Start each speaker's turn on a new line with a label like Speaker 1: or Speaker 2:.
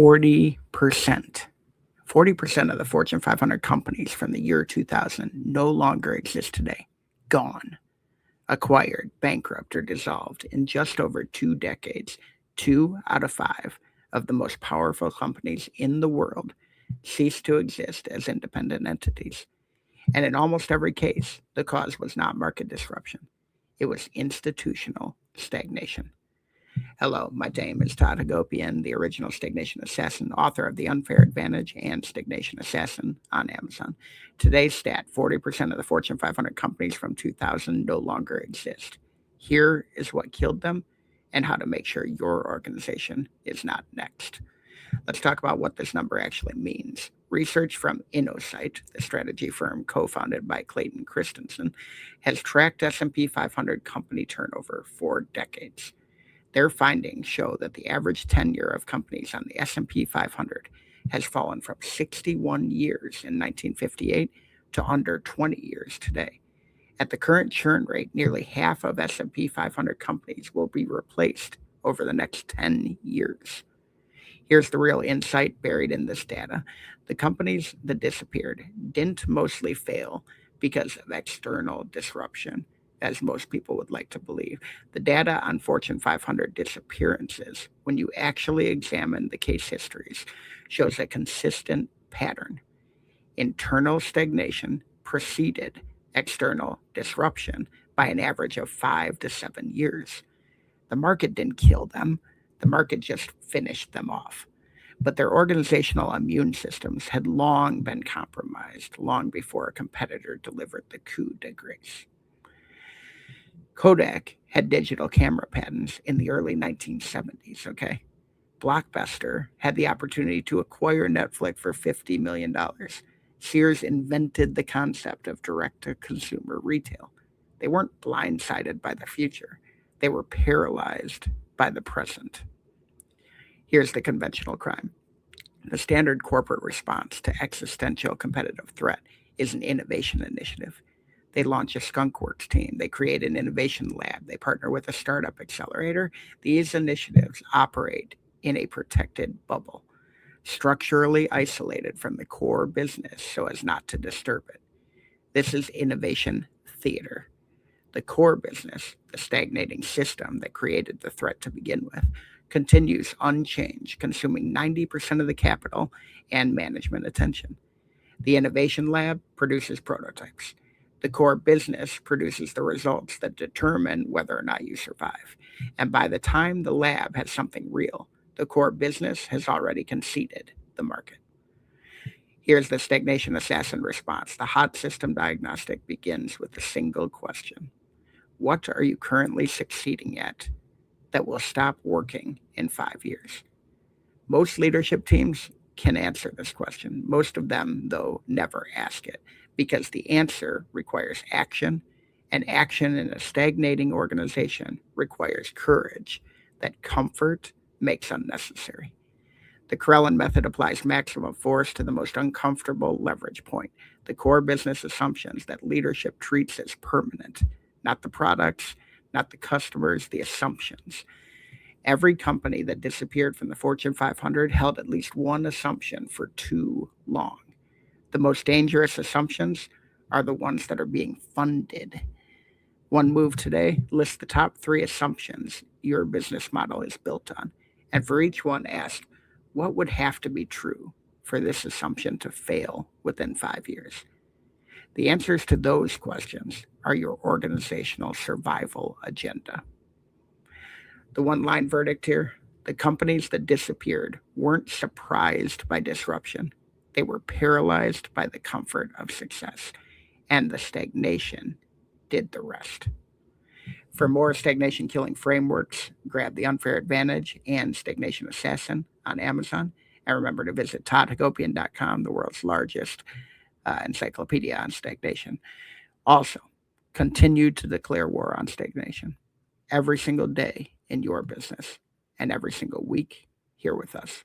Speaker 1: 40%. 40% of the Fortune 500 companies from the year 2000 no longer exist today. Gone, acquired, bankrupt, or dissolved in just over 2 decades. 2 out of 5 of the most powerful companies in the world ceased to exist as independent entities. And in almost every case, the cause was not market disruption. It was institutional stagnation. Hello, my name is Todd Hagopian, the original Stagnation Assassin, author of The Unfair Advantage and Stagnation Assassin on Amazon. Today's stat, 40% of the Fortune 500 companies from 2000 no longer exist. Here is what killed them and how to make sure your organization is not next. Let's talk about what this number actually means. Research from Innosight, the strategy firm co-founded by Clayton Christensen, has tracked S&P 500 company turnover for decades. Their findings show that the average tenure of companies on the S&P 500 has fallen from 61 years in 1958 to under 20 years today. At the current churn rate, nearly half of S&P 500 companies will be replaced over the next 10 years. Here's the real insight buried in this data. The companies that disappeared didn't mostly fail because of external disruption, as most people would like to believe. The data on Fortune 500 disappearances, when you actually examine the case histories, shows a consistent pattern. Internal stagnation preceded external disruption by an average of 5 to 7 years. The market didn't kill them. The market just finished them off. But their organizational immune systems had long been compromised, long before a competitor delivered the coup de grace. Kodak had digital camera patents in the early 1970s, okay? Blockbuster had the opportunity to acquire Netflix for $50 million. Sears invented the concept of direct-to-consumer retail. They weren't blindsided by the future. They were paralyzed by the present. Here's the conventional crime. The standard corporate response to existential competitive threat is an innovation initiative. They launch a Skunk Works team. They create an innovation lab. They partner with a startup accelerator. These initiatives operate in a protected bubble, structurally isolated from the core business so as not to disturb it. This is innovation theater. The core business, the stagnating system that created the threat to begin with, continues unchanged, consuming 90% of the capital and management attention. The innovation lab produces prototypes. The core business produces the results that determine whether or not you survive. And by the time the lab has something real, the core business has already conceded the market. Here's the Stagnation Assassin response. The hot system diagnostic begins with a single question. What are you currently succeeding at that will stop working in 5 years? Most leadership teams can answer this question. Most of them, though, never ask it because the answer requires action, and action in a stagnating organization requires courage that comfort makes unnecessary. The Krellin method applies maximum force to the most uncomfortable leverage point, the core business assumptions that leadership treats as permanent, not the products, not the customers, the assumptions. Every company that disappeared from the Fortune 500 held at least one assumption for too long. The most dangerous assumptions are the ones that are being funded. One Move today lists the top 3 assumptions your business model is built on. And for each one, ask, what would have to be true for this assumption to fail within 5 years? The answers to those questions are your organizational survival agenda. The one-line verdict here, the companies that disappeared weren't surprised by disruption. They were paralyzed by the comfort of success, and the stagnation did the rest. For more stagnation killing frameworks, grab The Unfair Advantage and Stagnation Assassin on Amazon. And remember to visit toddhagopian.com, the world's largest encyclopedia on stagnation. Also, continue to declare war on stagnation every single day in your business and every single week here with us.